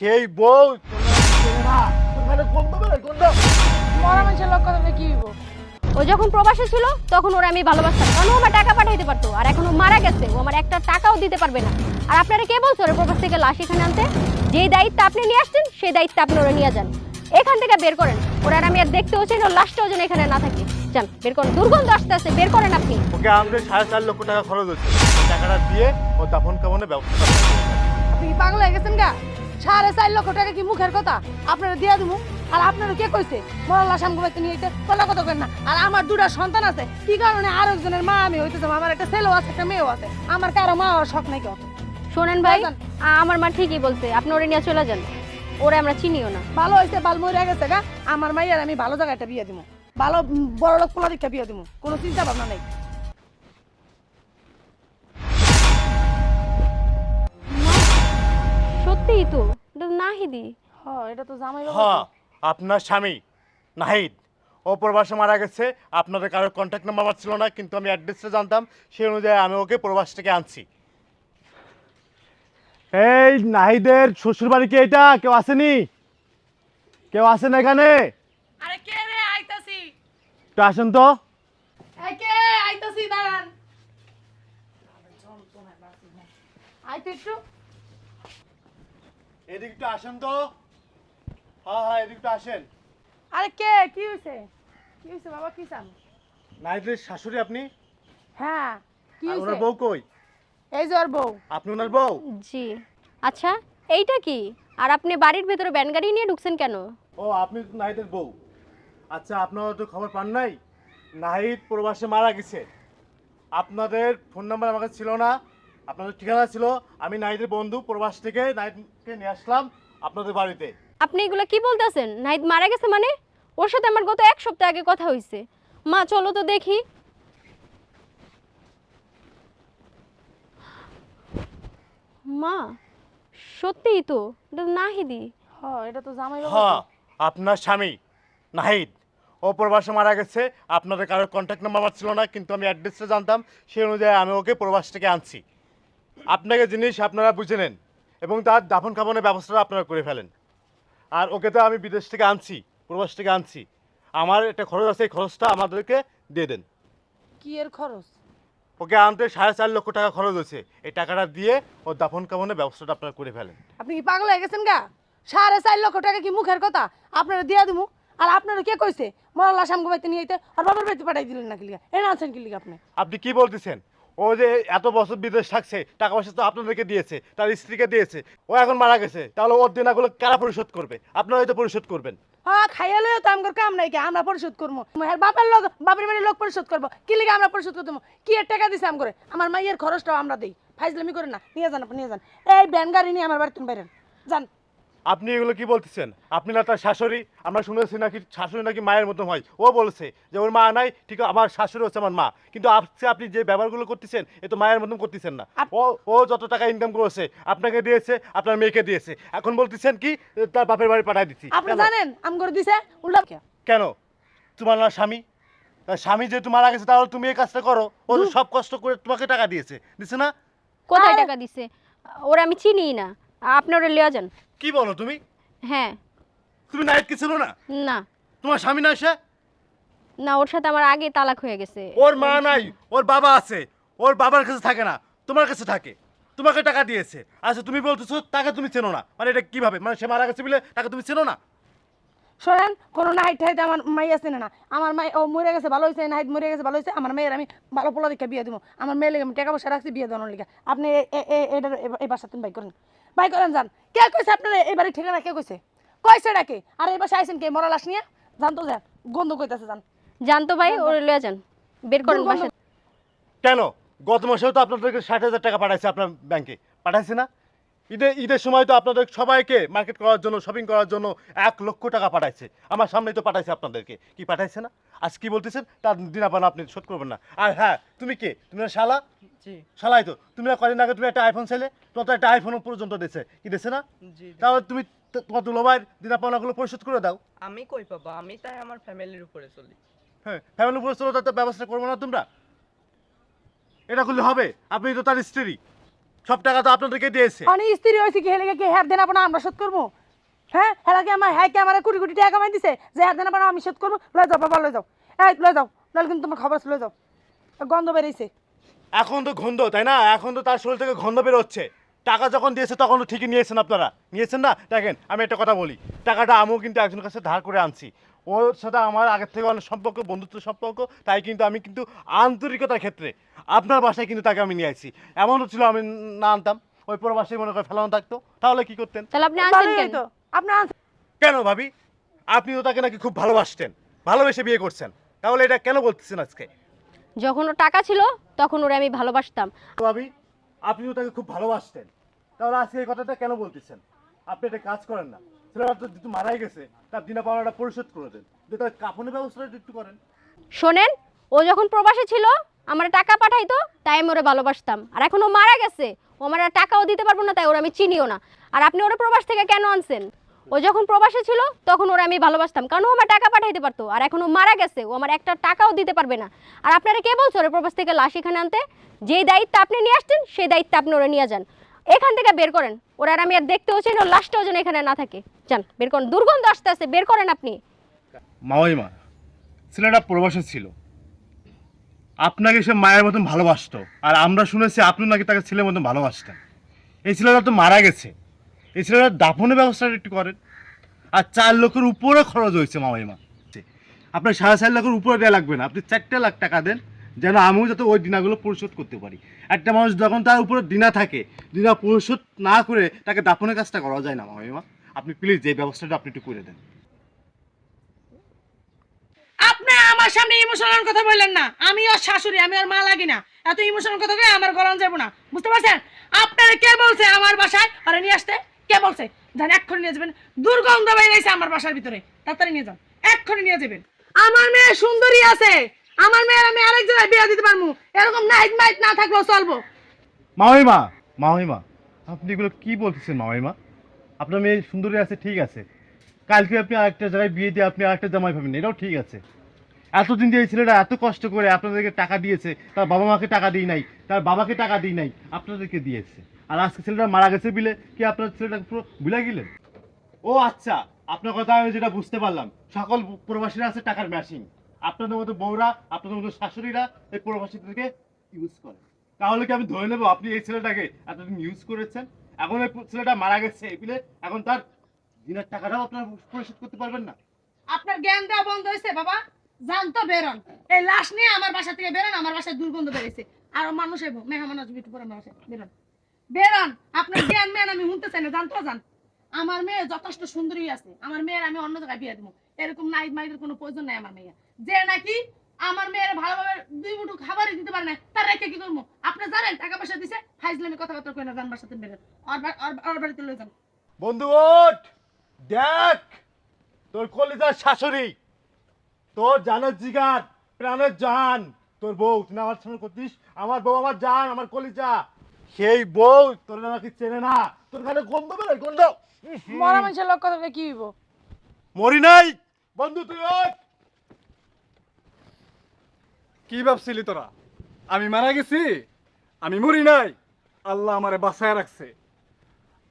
সেই বউ তোমার গন্ধ বেরোয় গন্ধ। মরা মানুষের লোক কথা বলে কি হইব? ও যখন প্রবাসে ছিল তখন ওরা আমি ভালোবাসতাম, কারণ ও আমার টাকা পাঠাইতে পারতো। আর এখন ও মারা গেছে, ও আমার একটা টাকাও দিতে পারবে না। আর আপনারা কে বলছো ওরা প্রবাস থেকে লাশ এখানে আনতে? যেই দায়িত্ব আপনি নিয়ে আসছেন সেই দায়িত্ব আপনি ওরা নিয়ে যান। এখান থেকে বের করেন, ওরা আর আমি আর দেখতেও চাই না, লাশটাও যেন এখানে না থাকে। যান বের করেন, দুর্গন্ধ আসতে আসতে বের করেন আপনি। ওকে আমাদের 4.5 লক্ষ টাকা খরচ হচ্ছে, এই টাকাটা দিয়ে ও দাফন কাফনের ব্যবস্থা করতে হবে। আপনি কি পাগল হয়ে গেছেন গা? 4.5 লক্ষ টাকা কি মুখের কথা? আপনারা দিয়া দিমু। আর আপনারা কে কইছে মরার লাশ আমগো বাড়িতে নিয়ে আইতে? বলা কথা কেন না? আর আমার দুটা সন্তান আছে, কি কারণে আরেকজনের মা আমি হইতেছে? আমার একটা ছেলেও আছে, একটা মেয়েও আছে। আমার কারো মা হওয়ার শখ নাই কেউ। শোনেন ভাই, আমার মা ঠিকই বলছে, আপনি ওরে নিয়ে চলে যান। ওরে আমরা চিনিও না। ভালো হয়েছে, বাল মরে গেছে গা। আমার মাইয়ার আমি ভালো জায়গাটা বিয়ে দিমু, ভালো বড় লোক পোলা দীক্ষা বিয়ে দিমু, কোনো চিন্তা ভাবনা নাই। সত্যিই তো, এটা তো নাহিদি। হ্যাঁ, এটা তো জামাই বাবা। হ্যাঁ, আপনার স্বামী নাহিদ ও প্রবাসে মারা গেছে। আপনাদের কারোর কন্ট্যাক্ট নাম্বার আমার ছিল না, কিন্তু আমি অ্যাড্রেসটা জানতাম, সেই অনুযায়ী আমি ওকে প্রবাস থেকে আনছি। এই নাহিদের শ্বশুর বাড়ি কি এটা? কেউ আসেনি? কেউ আসেন এখানে? আরে কে রে? আইতাছি। একটু আসেন তো। কে? আইতাছি, দাঁড়ান। আইতে একটু। এদিকে একটু আসেন তো। হ্যাঁ হ্যাঁ, এদিকে একটু আসেন। আরে কে? কি হইছে? কি হইছে বাবা, কি চান? নাহিদের শাশুড়ি আপনি? হ্যাঁ, কি আর হইছে? ওনার বউ কই? এই যে ওর বউ। আপনি ওনার বউ? জি। আচ্ছা, এইটা কি? আর আপনি বাড়ির ভেতরে ব্যান গাড়ি নিয়ে ঢুকছেন কেন? ও, আপনি তো নাহিদের বউ। আচ্ছা, আপনারা তো খবর পান নাই নাহিদ প্রবাসে মারা গেছে? আপনাদের ফোন নাম্বার আমার কাছে ছিল না, আপনাদের ঠিকানা ছিল। আমি নাহিদের বন্ধু, প্রবাস থেকে নাহিদকে নিয়ে আসলাম আপনাদের বাড়িতে। আপনি এগুলো কি বলতেছেন? নাহিদ মারা গেছে মানে? ওর সাথে আমার গত 1 সপ্তাহ আগে কথা হয়েছে। মা চলো তো দেখি। মা, সত্যিই তো, এটা তো নাহিদি। হ্যাঁ, এটা তো জামাই বাবা। হ্যাঁ, আপনার স্বামী নাহিদ ও প্রবাসে মারা গেছে। আপনাদের কারোর কন্ট্যাক্ট নাম্বার আমার ছিল না, কিন্তু আমি অ্যাড্রেসটা জানতাম, সেই অনুযায়ী আমি ওকে প্রবাস থেকে আনছি। আপনাকে জিনিস আপনারা বুঝে নেন এবং তার দাফন কাফনের ব্যবস্থাটা আপনারা করে ফেলেন। আর ওকে তো আমি বিদেশ থেকে আনছি, প্রবাস থেকে আনছি। আমার একটা খরচ আছে, এই খরচটা আমাদেরকে দিয়ে দেন। কি এর খরচ? ওকে আনতে 4.5 লক্ষ টাকা খরচ হয়েছে, এই টাকাটা দিয়ে ও দাফন কাফনের ব্যবস্থাটা আপনারা করে ফেলেন। আপনি কি পাগল হয়ে গেছেন গা? 4.5 লক্ষ টাকা কি মুখের কথা? আপনারা দিয়া দিমু। আর আপনারা কে কইছে মরার লাশ আমগো বাড়িতে নিয়ে আইতে? আর বাবার বাড়িতে পাঠাই দিলেন না কি লিগা? এনা আছেন কি লিগা আপনি? আপনি কি বলতেছেন? ও যে এত বছর বিদেশ থাকছে, টাকা পয়সা তো আপনাদেরকে দিয়েছে, তার স্ত্রীকে দিয়েছে। ও এখন মারা গেছে, তাহলে ওর দেনাগুলো কারা পরিশোধ করবে? আপনারা হয়তো পরিশোধ করবেন। হ্যাঁ, খাইয়া লইও তো আমগর কাম নাই কি? আমরা পরিশোধ করবো। হ্যাঁ, বাপের লোক, বাপের বাড়ির লোক পরিশোধ করবো কি লিগা? আমরা পরিশোধ করতে কি এর টাকা দিছে আমগরে? আমার মাইয়ের খরচটাও আমরা দেই। ফাইজলামি করেন না, নিয়ে যান, আপনি নিয়ে যান। এই ব্যান গাড়ি নিয়ে আমার বাড়িতে বাইরেন যান। আপনি এগুলো কি বলতেছেন? আপনি না তার শাশুড়ি? আমরা শুনেছি নাকি শাশুড়ি নাকি মায়ের মতো হয়। ও বলেছে যে ওর মা নাই, ঠিক আমার শাশুড়ি হচ্ছে আমার মা। কিন্তু আজকে আপনি যে ব্যবহারগুলো করতেছেন, এ তো মায়ের মতন করতেছেন না। ও ও যত টাকা ইনকাম করেছে আপনাকে দিয়েছে, আপনার মেয়েকে দিয়েছে, এখন বলতেছেন কি তার বাপের বাড়ি পাঠাই দিচ্ছি। আপনি কেন? জানেন আমগরে দিছে উল্টা কে? কেন? তোমার না স্বামী? তার স্বামী যেহেতু মারা গেছে, তাহলে তুমি এই কাজটা করো। ও তো সব কষ্ট করে তোমাকে টাকা দিয়েছে, দিছে না? কোথায় টাকা দিছে? ওরা আমি চিনিই না। আপনি ওরা লিয়া যান। কি বলো তুমি? হ্যাঁ। তুমি নাইটকে ছিল না? না তোমার স্বামী না সে? না, ওর সাথে আমার আগে তালাক হয়ে গেছে। ওর মা নাই, ওর বাবা আছে। ওর বাবার কাছে থাকে না, তোমার কাছে থাকে। তোমাকে টাকা দিয়েছে। আচ্ছা, তুমি বলতেছো তাকে তুমি চেনো না, মানে এটা কিভাবে? মানে সে মারা গেছে বলে তাকে তুমি চেনো না? শোনেন, কোনো নাইট ঠাইতে আমার মাইয়া চেনে না। আমার মাই ও মরে গেছে ভালো হয়েছে, নাইট মরে গেছে ভালো হয়েছে। আমার মেয়ের আমি ভালো পোলা দেখে বিয়ে দিব। আমার মেয়ের লেগে আমি টাকা পয়সা রাখছি বিয়ে দেওয়ার লেগে। আপনি এটার এই বাসা তুমি বাই করেন, বাই করেন যান। কে কইছে আপনার এই বাড়ির ঠিকানা? কে কইছে? কইছে ডাকে? আর এই বাসায় আইছেন কে মরা লাশ নিয়ে? জানতো যান, গন্ধ কইতাছে যান। জানতো ভাই, ওরা লিয়া যান, বের করেন বাসা। কেন? গত মাসেও তো আপনাদেরকে 60,000 টাকা পাঠাইছে আপনার ব্যাংকে, পাঠাইছে না? ঈদের সময় তো আপনাদের সবাইকে মার্কেট করার জন্য, শপিং করার জন্য 1 লক্ষ টাকা পাঠাইছে। আমার সামনেই তো পাঠাইছে আপনাদেরকে, কি পাঠাইছে না? আজ কি বলতেছেন তার দিনাপানা আপনি শোধ করবেন না? আর হ্যাঁ, তুমি কে? তুমি না শালা? জি শালাই তো। তুমি না কদিন আগে তুমি একটা আইফোন ছেলে, তোমার তো একটা আইফোন পর্যন্ত দিয়েছে, কি দিয়েছে না? জি তাহলে তুমি তোমার দুলোভাইয়ের দিনাপানাগুলো পরিশোধ করে দাও। আমি কই পাবো? আমি তাই আমার ফ্যামিলির উপরে চলি। হ্যাঁ, ফ্যামিলি পরিচালনার তো ব্যবস্থা করবো না তোমরা? এটা করলে হবে? আপনি তো তার স্ত্রী। সব টাকা তো আপনাদেরকে দিয়েছে। আমি স্ত্রী হয়েছি কি হেলে কি হ্যাঁ দেন আপনার আমরা শোধ করবো? হ্যাঁ হেলাকে আমার হ্যাঁ কি আমার কোটি কোটি টাকা কামাই দিছে যে হ্যাঁ দেন আপনার আমি শোধ করবো? লয়ে যাও বাবা, লয়ে যাও, এই লয়ে যাও, নাহলে কিন্তু তোমার খবর আছে, লয়ে যাও, গন্ধ বেরিয়েছে। এখন তো গন্ধ, তাই না? এখন তো তার শরীর থেকে গন্ধ বেরোচ্ছে। টাকা যখন দিয়েছে তখন তো ঠিকই নিয়েছেন আপনারা, নিয়েছেন না? দেখেন আমি একটা কথা বলি, টাকাটা আমিও কিন্তু একজনের কাছে ধার করে আনছি। ওর সাথে আমার আগের থেকে অনেক সম্পর্ক, বন্ধুত্ব সম্পর্ক, তাই কিন্তু আমি কিন্তু আন্তরিকতার ক্ষেত্রে আপনার বাসায় কিন্তু তাকে আমি নিয়ে আসছি। এমনও ছিল আমি না আনতাম, ওই পুরো বাসায় মনে করে ফেলানো থাকতো, তাহলে কি করতেন? তাহলে আপনি আনছেন ভালোই কেন? তো আপনি আনছেন। কেন ভাবি? আপনি তো তাকে নাকি খুব ভালোবাসতেন, ভালোবেসে বিয়ে করছেন, তাহলে এটা কেন বলতেছেন আজকে? যখন ওর টাকা ছিল তখন ওরে আমি ভালোবাসতাম। ভাবি, আপনিও তাকে খুব ভালোবাসতেন, তাহলে আজকে এই কথাটা কেন বলতেছেন? আপনি একটা কাজ করেন না, ছেলেটা তো যেহেতু মারাই গেছে, তার দিনা পাওনাটা পরিশোধ করে দেন, যে তার কাফনের ব্যবস্থাটা একটু করেন। শোনেন, ও যখন প্রবাসে ছিল আমার টাকা পাঠাইতো, তাই আমি ওরে ভালোবাসতাম। আর এখন ও মারা গেছে, ও আমার আর টাকাও দিতে পারবো না, তাই ওরা আমি চিনিও না। আর আপনি ওরে প্রবাস থেকে কেন আনছেন? ও যখন প্রবাসে ছিল তখন ওরে আমি ভালোবাসতাম, কারণ ও আমার টাকা পাঠাইতে পারতো। আর এখন ও মারা গেছে, ও আমার একটা টাকাও দিতে পারবে না। আর আপনারা কে বলছো ওরে প্রবাস থেকে লাশ এখানে আনতে? যেই দায়িত্ব আপনি নিয়ে আসছেন সেই দায়িত্ব আপনি ওরে নিয়ে যান। এখান থেকে বের করেন, ওরা আর আমি আর দেখতেও চাই না, ওর লাশটাও যেন এখানে না থাকে। যান বের করেন, দুর্গন্ধ আসতে আসতে, বের করেন আপনি। মাওয়াইমা, ছেলেটা প্রবাসে ছিল, আপনাকে সে মায়ের মতন ভালোবাসতো, আর আমরা শুনেছি আপনি নাকি তাকে ছেলের মতন ভালোবাসতেন। এই ছেলেটা তো মারা গেছে, এই ছেলেটার দাফনের ব্যবস্থাটা একটু করেন। আর 4 লক্ষের উপরে খরচ হয়েছে মাওয়াইমা, আপনার 4.5 লাখের উপরে দেওয়া লাগবে না, আপনি 4 লাখ টাকা দেন, যেন আমিও যাতে ওই দিনাগুলো পরিশোধ করতে পারি। একটা মানুষ যখন তার উপরে দিনা থাকে, দিনা পরিশোধ না করে তাকে দাফনের কাজটা করা যায় না মাওয়াইমা। আপনি প্লিজ এই ব্যবস্থাটা আপনি একটু করে দেন। আপনি আমার সামনে ইমোশনাল কথা বললেন না, আমি ওর শাশুড়ি, আমি ওর মা লাগি না, এত ইমোশনাল কথা কই আমার গরম যাবো না, বুঝতে পারছেন? আপনারা কে বলছে আমার বাসায় আরে নিয়ে আসতে? কে বলছে? জান এক্ষুনি নিয়ে যাবেন, দুর্গন্ধ বেরিয়েছে আমার বাসার ভিতরে, তাড়াতাড়ি নিয়ে যান, এক্ষুনি নিয়ে যাবেন। আমার মেয়ে সুন্দরী আছে, আমার মেয়ের আমি আরেক জায়গায় বিয়ে দিতে পারবো, এরকম নাইট মাইট না থাকলেও চলবো। মাওয়াইমা, মাওয়াইমা, আপনি এগুলো কি বলতেছেন মাওয়াইমা? আপনার মেয়ে সুন্দরী আছে ঠিক আছে, কালকে আপনি আরেকটা জায়গায় বিয়ে দিয়ে আপনি আরেকটা জামাই পাবেন, এটাও ঠিক আছে। এতদিন দিয়ে এই ছেলেটা এত কষ্ট করে আপনাদেরকে টাকা দিয়েছে, তার বাবা মাকে টাকা দিই নাই, তার বাবাকে টাকা দিই নাই, আপনাদেরকে দিয়েছে। আর আজকে ছেলেটা মারা গেছে বিলে কি আপনার ছেলেটাকে পুরো ভুলে গেলেন? ও আচ্ছা, আপনার কথা আমি যেটা বুঝতে পারলাম, সকল প্রবাসীরা আছে টাকার ম্যাশিং। আপনাদের মতো বউরা, আপনাদের মতো শাশুড়িরা এই প্রবাসীদেরকে ইউজ করে। তাহলে কি আমি ধরে নেবো আপনি এই ছেলেটাকে এতদিন ইউজ করেছেন? এখন এই ছেলেটা মারা গেছে বিলে, এখন তার দিনের টাকাটাও আপনারা পরিশোধ করতে পারবেন না? আপনার জ্ঞান দেওয়া বন্ধ হয়েছে বাবা, জান তো বেরোন, এই লাশ নিয়ে আমার বাসা থেকে বেরোন, আমার বাসায় দুর্গন্ধ বেরিয়েছে, আর মানুষ এবো মেহমান আসবে একটু পরে আমার বাসায়, বেরোন বেরোন, আপনার জ্ঞান মেন আমি শুনতে চাই না, জান তো জান। আমার মেয়ে যথেষ্ট সুন্দরী আছে, আমার মেয়ের আমি অন্য জায়গায় বিয়ে দেবো, এরকম নাইট মাইটের কোনো প্রয়োজন নাই আমার মেয়ে, যে নাকি আমার মেয়ের ভালোভাবে 2 মুঠো খাবারই দিতে পারে না, তার রেখে কি করবো? আপনি জানেন টাকা পয়সা দিছে, ফাইজলামি কথাবার্তা কই না, জান বাসাতে বেরোন, আর বাড়িতে লয়ে যান। বন্ধু ওঠ, দেখ তোর কলিজার শাশুড়ি, তোর জানের জিগার, প্রাণের জান, তোর বউ, তুই না আমার সামনে করতিস, আমার বউ আমার জান, আমার কলিজা, সেই বউ তোর নাকি চেনে না, তোর খালি গন্ধ বেরোয়, গন্ধ। মরা মানুষের লোক কথা কি হইব? মরি নাই বন্ধু, তুই ওঠ। কি ভাবছিলি তোরা আমি মারা গেছি? আমি মরি নাই, আল্লাহ আমারে বাঁচায় রাখছে।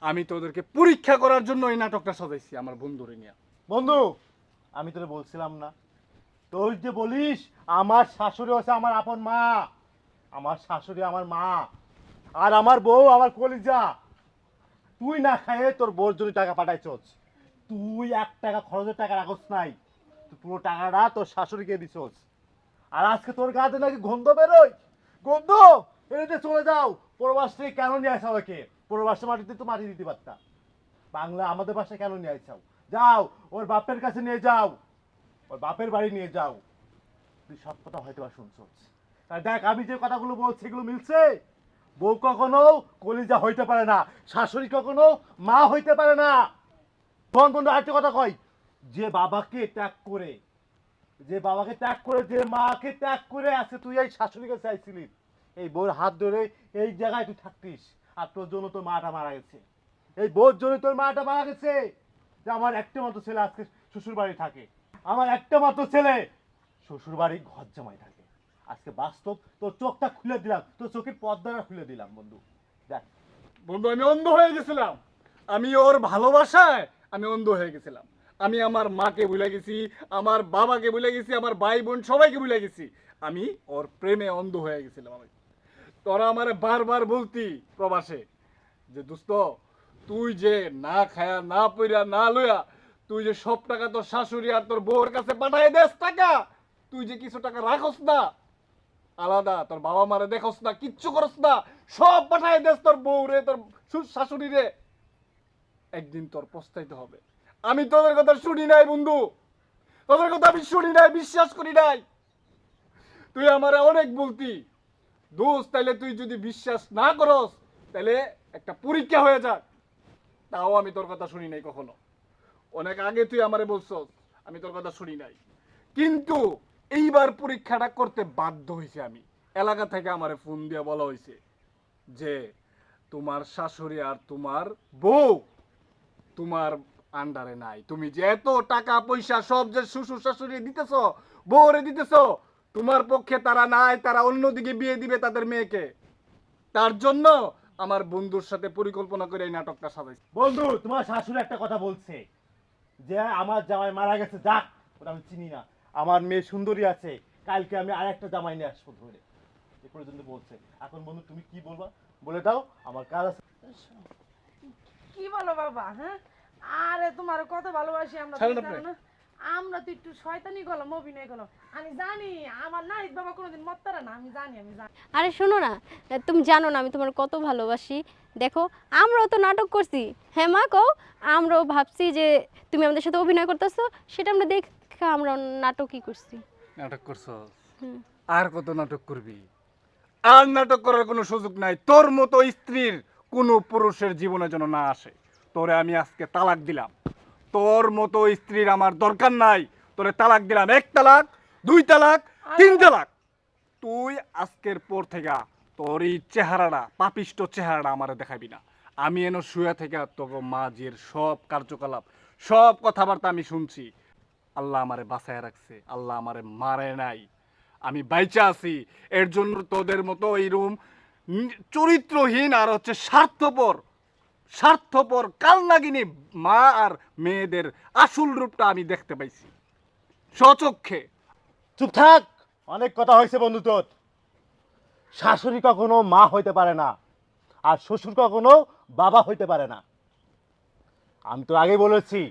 আমি তোদেরকে পরীক্ষা করার জন্য এই নাটকটা সাজাইছি আমার বন্ধুরে নিয়ে। বন্ধু, আমি তোরে বলছিলাম না, তোর যে বলিস আমার শাশুড়ি হচ্ছে আমার আপন মা, আমার শাশুড়ি আমার মা, আর আমার বউ আমার কলিজা। তুই না খাইয়ে তোর বউর জন্য টাকা পাঠাইছস, তুই 1 টাকা খরচের টাকা রাখস নাই, তুই পুরো টাকাটা তোর শাশুড়িকে দিছস। আর আজকে তোর গাতে নাকি গন্ধ বেরোয়, গন্ধ এনে চলে যাও। প্রবাস থেকে কেন নিয়ে আসা ওকে? প্রবাসে মাটিতে তো মাটি দিতে পারতা, বাংলা আমাদের বাসায় কেন নিয়ে আইছাও? যাও ওর বাপের কাছে নিয়ে যাও, ওর বাপের বাড়ি নিয়ে যাও। তুই সব কথা হয়তো বা শুনছস, তাই দেখ আমি যে কথাগুলো বলছি এগুলো মিলছে। বউ কখনো কলিজা হইতে পারে না, শাশুড়ি কখনো মা হইতে পারে না। কোন বন্ধু আরেকটা কথা কয়, যে বাবাকে ত্যাগ করে, যে বাবাকে ত্যাগ করে, যে মাকে ত্যাগ করে আজকে তুই এই শাশুড়িকে চাইছিলি, এই বউর হাত ধরে এই জায়গায় তুই থাকতিস, আর তোর জন্য তোর মাটা মারা গেছে, এই বউর জন্য তোর মাটা মারা গেছে। যে আমার একটা মাত্র ছেলে আজকে শ্বশুর বাড়ি থাকে, আমার একটা মাত্র ছেলে শ্বশুর বাড়ি ঘর জামাই থাকে। আজকে বাস্তব তোর চোখটা খুলে দিলাম, তোর চোখের পর্দাটা খুলে দিলাম বন্ধু। দেখ বন্ধু আমি অন্ধ হয়ে গেছিলাম, আমি ওর ভালোবাসায় আমি অন্ধ হয়ে গেছিলাম। আমি আমার মাকে ভুলে গেছি, আমার বাবাকে ভুলে গেছি, আমার ভাই বোন সবাইকে ভুলে গেছি। আমি ওর প্রেমে অন্ধ হয়ে গেছিলাম। আমি তোরা আমারে বারবার বলতি প্রবাসে যে দোস্ত তুই যে না খায়া না পইরা না লইয়া তুই যে সব টাকা তোর শাশুড়ি আর তোর বউর কাছে পাঠাই দেস টাকা, তুই যে কিছু টাকা রাখস না আলাদা, তোর বাবা মারে দেখস না, কিচ্ছু করস না, সব পাঠাই দেস তোর বউ রে, তোর শাশুড়ি রে, একদিন তোর পস্তাইতে হবে। আমি তোদের কথা শুনি নাই বন্ধু, তোদের কথা আমি শুনি নাই, বিশ্বাস করি নাই। তুই আমারে অনেক বলতি দোস্ত, তাইলে তুই যদি বিশ্বাস না করস তাহলে একটা পরীক্ষা হয়ে যাক, তাও আমি তোর কথা শুনি নাই কখনো। অনেক আগে তুই আমারে বলছস, আমি তোর কথা শুনি নাই। কিন্তু এইবার পরীক্ষাটা করতে বাধ্য হয়েছে আমি। এলাকা থেকে আমারে ফোন দিয়ে বলা হয়েছে যে তোমার শাশুড়ি আর তোমার বউ তোমার আন্ডারে নাই, তুমি যে এত টাকা পয়সা সব যে শ্বশুর শাশুড়ি দিতেছ, বউরে দিতেছ, তোমার পক্ষে তারা নাই, তারা অন্যদিকে বিয়ে দিবে তাদের মেয়েকে। তার জন্য আমার বন্ধুর সাথে পরিকল্পনা করে এই নাটকটা সাজাইছি। বন্ধু তোমার শাশুড়ি একটা কথা বলছে যে আমার জামাই মারা গেছে, যাক ওটা আমি চিনি না, আমার মেয়ে সুন্দরী আছে, কালকে আমি আর একটা জামাই নিয়ে আসবো ধরে, এ পর্যন্ত বলছে। এখন বন্ধু তুমি কি বলবা বলে দাও, আমার কাজ আছে। কি বলো বাবা? হ্যাঁ, আরে তোমার কত ভালোবাসি আমরা, ছাড়েন তুমি আপনি। জানো না? আমরা তো একটু শয়তানি করলাম, অভিনয় করলাম। আমি জানি আমার নাহিদ বাবা কোনোদিন মত্তারা না, আমি জানি। আরে শোনো না, তুমি জানো না আমি তোমার কত ভালোবাসি। দেখো আমরাও তো নাটক করছি, হ্যাঁ মা কও, আমরাও ভাবছি যে তুমি আমাদের সাথে অভিনয় করতেছো, সেটা আমরা দেখে আমরা নাটকই করছি। নাটক করছো? হুম। আর কত নাটক করবি? আর নাটক করার কোনো সুযোগ নাই। তোর মতো স্ত্রীর কোনো পুরুষের জীবনে যেন না আসে। তোরে আমি আজকে তালাক দিলাম, তোর মতো স্ত্রীর আমার দরকার নাই। তোরে তালাক দিলাম, 1 তালাক, 2 তালাক, 3 তালাক। তুই আজকের পর থেকে তোর এই চেহারাটা, পাপিষ্ট চেহারাটা আমারে দেখাবি না। আমি এনে শুয়ে থেকে তোকে মাঝের সব কার্যকলাপ, সব কথাবার্তা আমি শুনছি। আল্লাহ আমারে বাঁচায় রাখছে, আল্লাহ আমারে মারে নাই, আমি বাইচা আছি। এর জন্য তোদের মতো এইরকম চরিত্রহীন আর হচ্ছে স্বার্থপর কালনাগিনী মা আর মেয়েদের আসল রূপটা আমি দেখতে পাইছি স্বচক্ষে। চুপ থাক, অনেক কথা হয়েছে বন্ধু তোর। শাশুড়ি কখনো মা হইতে পারে না, আর শ্বশুর কখনো বাবা হইতে পারে না। আমি তো আগে বলেছি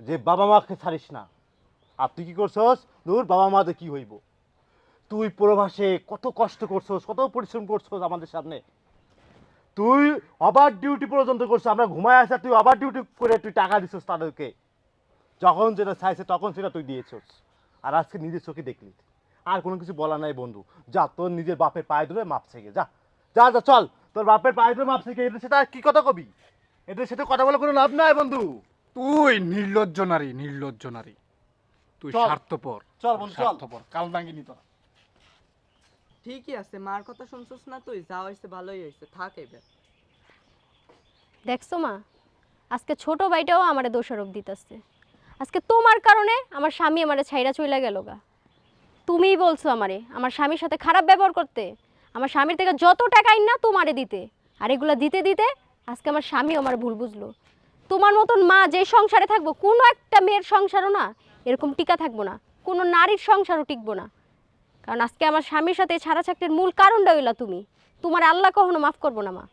যে বাবা মাকে ছাড়িস না। আর তুই কি করছস? দূর, বাবা মাতে কি হইব? তুই প্রবাসে কত কষ্ট করছস, কত পরিশ্রম করছস আমাদের সামনে। তুই ওভার ডিউটি পর্যন্ত করছিস, আমরা ঘুমায় আসা, তুই ওভার ডিউটি করে তুই টাকা দিছস তাদেরকে। যখন যেটা চাইছে তখন সেটা তুই দিয়েছস, আর আজকে নিজের চোখে দেখলি। আর কোনো কিছু বলা নাই বন্ধু, যা তোর নিজের বাপের পায়ে ধরে মাপ থেকে যা, যা যা চল, তোর বাপের পায়ে ধরে মাপ থেকে। এদের সেটা আর কি কথা কবি? এদের সাথে কথা বলে কোনো লাভ নাই বন্ধু। তুই নির্লজ্জ নারী, তুই চল। স্বার্থপর, চল বন্ধু, চল। স্বার্থপর কালনাগিনী তোরা। ঠিকই আছে, মার কথা শুনছস না তুই? যা হয়েছে ভালোই হয়েছে, থাক এবার। দেখছো মা, আজকে ছোট ভাইটাও আমারে দোষারোপ দিতেছে। আজকে তোমার কারণে আমার স্বামী আমারে ছাইরা চইলা গেল গা। তুমিই বলছো আমারে আমার স্বামীর সাথে খারাপ ব্যবহার করতে, আমার স্বামীর থেকে যত টাকা আইন না তোমারে দিতে, আর এগুলো দিতে দিতে আজকে আমার স্বামী আমার ভুল বুঝলো। তোমার মতন মা যে সংসারে থাকবো, কোনো একটা মেয়ের সংসারও না এরকম টিকা থাকবো না, কোনো নারীর সংসারও টিকবো না। কারণ আজকে আমার স্বামীর সাথে ছাড়া ছাকরির মূল কারণটা হইলা তুমি। তোমার আল্লাহ কখনো মাফ করবো না মা।